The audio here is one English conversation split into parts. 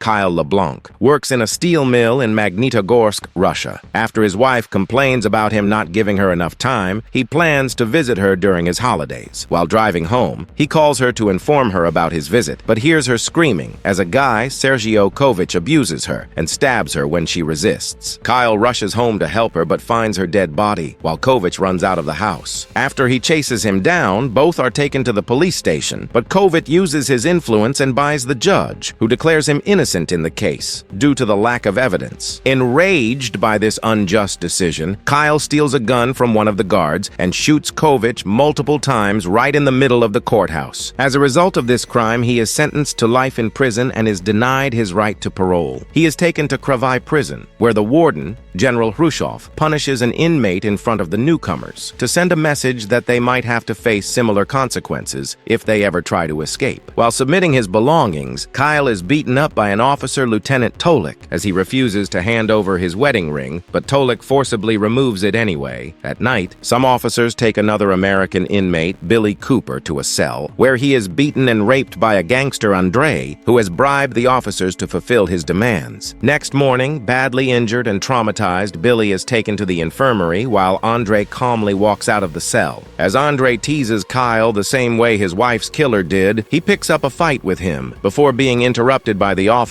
Kyle LeBlanc, works in a steel mill in Magnitogorsk, Russia. After his wife complains about him not giving her enough time, he plans to visit her during his holidays. While driving home, he calls her to inform her about his visit, but hears her screaming as a guy, Sergio Kovic, abuses her and stabs her when she resists. Kyle rushes home to help her but finds her dead body, while Kovic runs out of the house. After he chases him down, both are taken to the police station, but Kovic uses his influence and buys the judge, who declares him innocent in the case, due to the lack of evidence. Enraged by this unjust decision, Kyle steals a gun from one of the guards and shoots Kovic multiple times right in the middle of the courthouse. As a result of this crime, he is sentenced to life in prison and is denied his right to parole. He is taken to Kravai prison, where the warden, General Hruschov, punishes an inmate in front of the newcomers to send a message that they might have to face similar consequences if they ever try to escape. While submitting his belongings, Kyle is beaten up by an officer, Lieutenant Tolik, as he refuses to hand over his wedding ring, but Tolik forcibly removes it anyway. At night, some officers take another American inmate, Billy Cooper, to a cell, where he is beaten and raped by a gangster, Andre, who has bribed the officers to fulfill his demands. Next morning, badly injured and traumatized, Billy is taken to the infirmary while Andre calmly walks out of the cell. As Andre teases Kyle the same way his wife's killer did, he picks up a fight with him before being interrupted by the officers,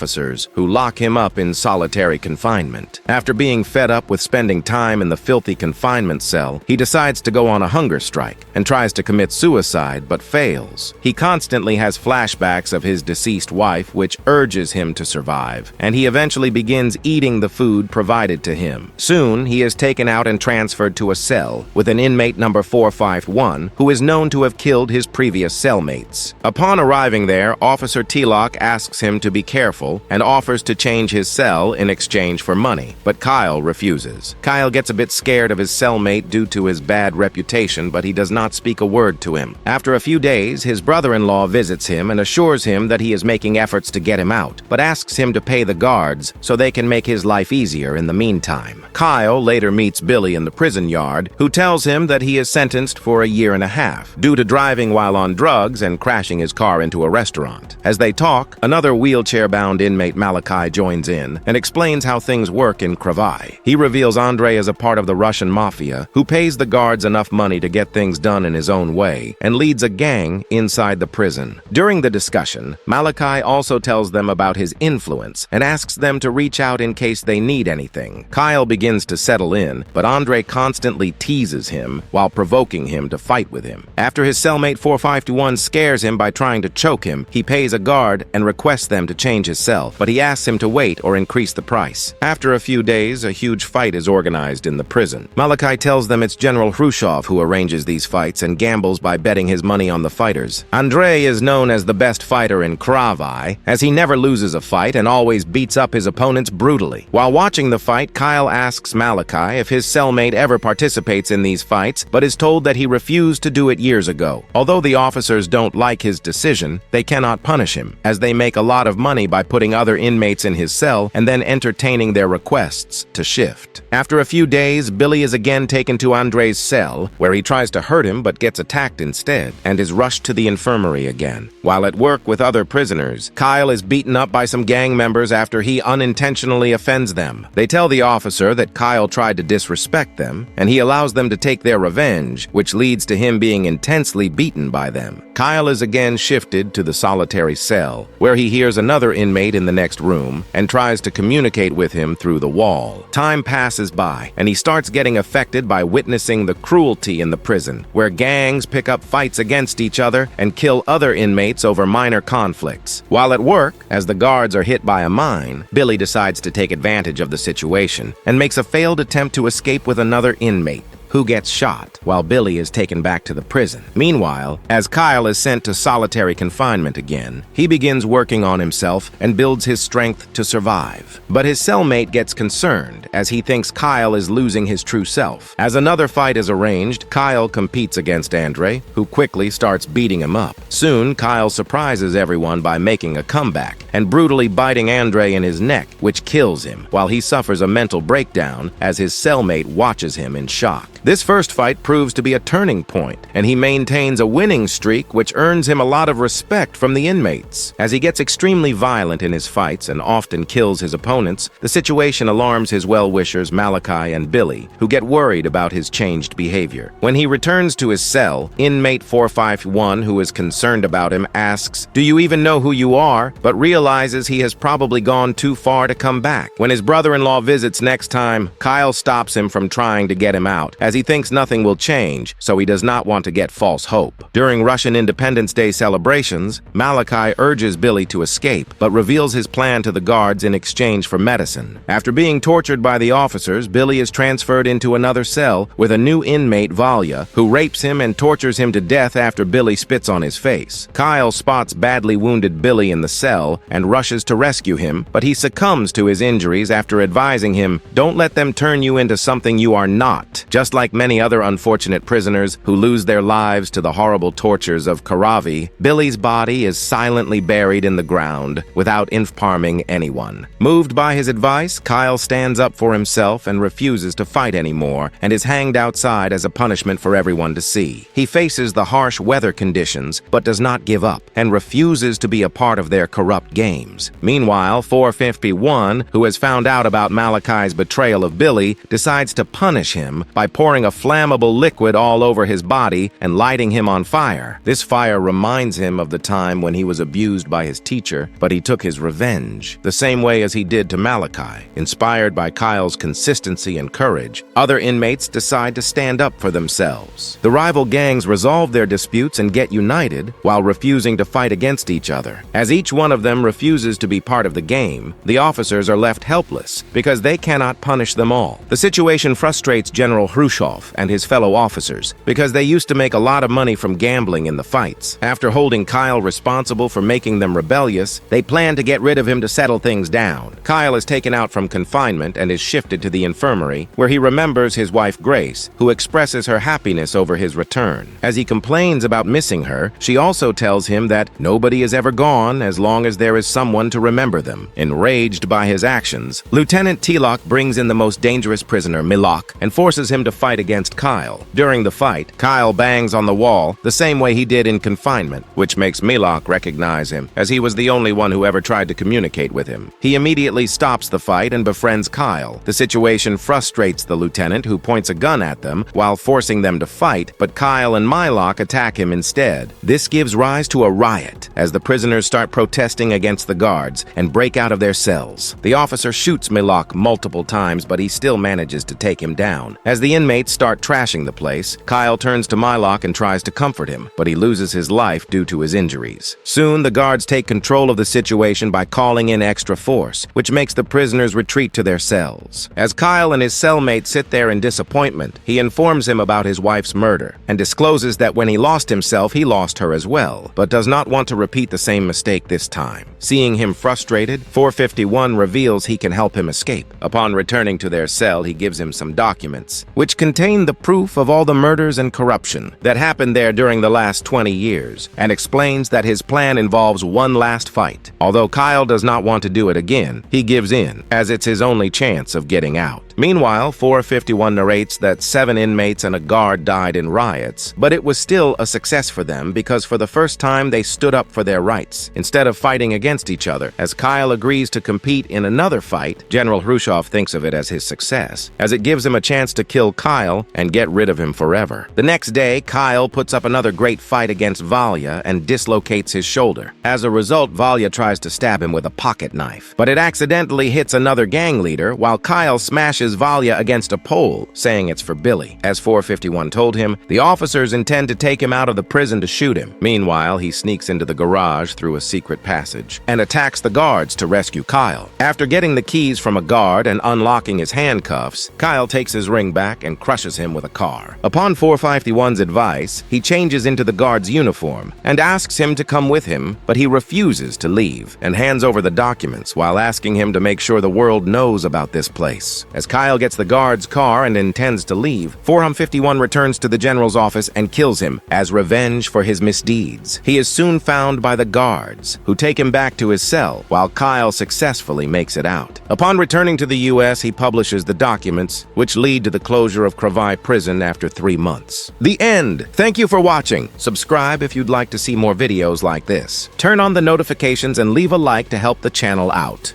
who lock him up in solitary confinement. After being fed up with spending time in the filthy confinement cell, he decides to go on a hunger strike and tries to commit suicide but fails. He constantly has flashbacks of his deceased wife, which urges him to survive, and he eventually begins eating the food provided to him. Soon, he is taken out and transferred to a cell with an inmate number 451, who is known to have killed his previous cellmates. Upon arriving there, Officer Tolik asks him to be careful and offers to change his cell in exchange for money, but Kyle refuses. Kyle gets a bit scared of his cellmate due to his bad reputation, but he does not speak a word to him. After a few days, his brother-in-law visits him and assures him that he is making efforts to get him out, but asks him to pay the guards so they can make his life easier in the meantime. Kyle later meets Billy in the prison yard, who tells him that he is sentenced for a year and a half due to driving while on drugs and crashing his car into a restaurant. As they talk, another wheelchair-bound inmate, Malachi, joins in and explains how things work in Kravai. He reveals Andre is a part of the Russian mafia who pays the guards enough money to get things done in his own way and leads a gang inside the prison. During the discussion, Malachi also tells them about his influence and asks them to reach out in case they need anything. Kyle begins to settle in, but Andre constantly teases him while provoking him to fight with him. After his cellmate 451 scares him by trying to choke him, he pays a guard and requests them to change his cell, but he asks him to wait or increase the price. After a few days, a huge fight is organized in the prison. Malachi tells them it's General Hruschov who arranges these fights and gambles by betting his money on the fighters. Andre is known as the best fighter in Kravai, as he never loses a fight and always beats up his opponents brutally. While watching the fight, Kyle asks Malachi if his cellmate ever participates in these fights, but is told that he refused to do it years ago. Although the officers don't like his decision, they cannot punish him, as they make a lot of money by putting other inmates in his cell and then entertaining their requests to shift. After a few days, Billy is again taken to Andre's cell, where he tries to hurt him but gets attacked instead, and is rushed to the infirmary again. While at work with other prisoners, Kyle is beaten up by some gang members after he unintentionally offends them. They tell the officer that Kyle tried to disrespect them, and he allows them to take their revenge, which leads to him being intensely beaten by them. Kyle is again shifted to the solitary cell, where he hears another inmate in the next room and tries to communicate with him through the wall. Time passes by, and he starts getting affected by witnessing the cruelty in the prison, where gangs pick up fights against each other and kill other inmates over minor conflicts. While at work, as the guards are hit by a mine, Billy decides to take advantage of the situation and makes a failed attempt to escape with another inmate, who gets shot, while Billy is taken back to the prison. Meanwhile, as Kyle is sent to solitary confinement again, he begins working on himself and builds his strength to survive. But his cellmate gets concerned, as he thinks Kyle is losing his true self. As another fight is arranged, Kyle competes against Andre, who quickly starts beating him up. Soon, Kyle surprises everyone by making a comeback and brutally biting Andre in his neck, which kills him, while he suffers a mental breakdown as his cellmate watches him in shock. This first fight proves to be a turning point, and he maintains a winning streak which earns him a lot of respect from the inmates. As he gets extremely violent in his fights and often kills his opponents, the situation alarms his well-wishers Malachi and Billy, who get worried about his changed behavior. When he returns to his cell, inmate 451, who is concerned about him, asks, "Do you even know who you are?" but realizes he has probably gone too far to come back. When his brother-in-law visits next time, Kyle stops him from trying to get him out, as he thinks nothing will change, so he does not want to get false hope. During Russian Independence Day celebrations, Malachi urges Billy to escape, but reveals his plan to the guards in exchange for medicine. After being tortured by the officers, Billy is transferred into another cell with a new inmate, Valya, who rapes him and tortures him to death after Billy spits on his face. Kyle spots badly wounded Billy in the cell and rushes to rescue him, but he succumbs to his injuries after advising him, "Don't let them turn you into something you are not." Just like many other unfortunate prisoners who lose their lives to the horrible tortures of Kravai, Billy's body is silently buried in the ground without harming anyone. Moved by his advice, Kyle stands up for himself and refuses to fight anymore and is hanged outside as a punishment for everyone to see. He faces the harsh weather conditions but does not give up and refuses to be a part of their corrupt games. Meanwhile, 451, who has found out about Malachi's betrayal of Billy, decides to punish him by pouring a flammable liquid all over his body and lighting him on fire. This fire reminds him of the time when he was abused by his teacher, but he took his revenge, the same way as he did to Malachi. Inspired by Kyle's consistency and courage, other inmates decide to stand up for themselves. The rival gangs resolve their disputes and get united while refusing to fight against each other. As each one of them refuses to be part of the game, the officers are left helpless because they cannot punish them all. The situation frustrates General Hruschov and his fellow officers because they used to make a lot of money from gambling in the fights. After holding Kyle responsible for making them rebellious, they plan to get rid of him to settle things down. Kyle is taken out from confinement and is shifted to the infirmary, where he remembers his wife Grace, who expresses her happiness over his return. As he complains about missing her, she also tells him that nobody is ever gone as long as there is someone to remember them. Enraged by his actions, Lieutenant Tolik brings in the most dangerous prisoner, LeBlanc, and forces him to fight against Kyle. During the fight, Kyle bangs on the wall the same way he did in confinement, which makes LeBlanc recognize him, as he was the only one who ever tried to communicate with him. He immediately stops the fight and befriends Kyle. The situation frustrates the lieutenant, who points a gun at them while forcing them to fight, but Kyle and LeBlanc attack him instead. This gives rise to a riot as the prisoners start protesting against the guards and break out of their cells. The officer shoots LeBlanc multiple times, but he still manages to take him down. As the inmates start trashing the place, Kyle turns to LeBlanc and tries to comfort him, but he loses his life due to his injuries. Soon, the guards take control of the situation by calling in extra force, which makes the prisoners retreat to their cells. As Kyle and his cellmate sit there in disappointment, he informs him about his wife's murder and discloses that when he lost himself, he lost her as well, but does not want to repeat the same mistake this time. Seeing him frustrated, 451 reveals he can help him escape. Upon returning to their cell, he gives him some documents, which contain the proof of all the murders and corruption that happened there during the last 20 years, and explains that his plan involves one last fight. Although Kyle does not want to do it again, he gives in, as it's his only chance of getting out. Meanwhile, 451 narrates that 7 inmates and a guard died in riots, but it was still a success for them because for the first time they stood up for their rights, instead of fighting against each other. As Kyle agrees to compete in another fight, General Hruschov thinks of it as his success, as it gives him a chance to kill Kyle and get rid of him forever. The next day, Kyle puts up another great fight against Valya and dislocates his shoulder. As a result, Valya tries to stab him with a pocket knife, but it accidentally hits another gang leader while Kyle smashes Valya against a pole, saying it's for Billy. As 451 told him, the officers intend to take him out of the prison to shoot him. Meanwhile, he sneaks into the garage through a secret passage and attacks the guards to rescue Kyle. After getting the keys from a guard and unlocking his handcuffs, Kyle takes his ring back and crushes him with a car. Upon 451's advice, he changes into the guard's uniform and asks him to come with him, but he refuses to leave and hands over the documents while asking him to make sure the world knows about this place. As Kyle Kyle gets the guard's car and intends to leave. 451 returns to the general's office and kills him as revenge for his misdeeds. He is soon found by the guards, who take him back to his cell, while Kyle successfully makes it out. Upon returning to the U.S., he publishes the documents, which lead to the closure of Kravai prison after 3 months. The end! Thank you for watching. Subscribe if you'd like to see more videos like this. Turn on the notifications and leave a like to help the channel out.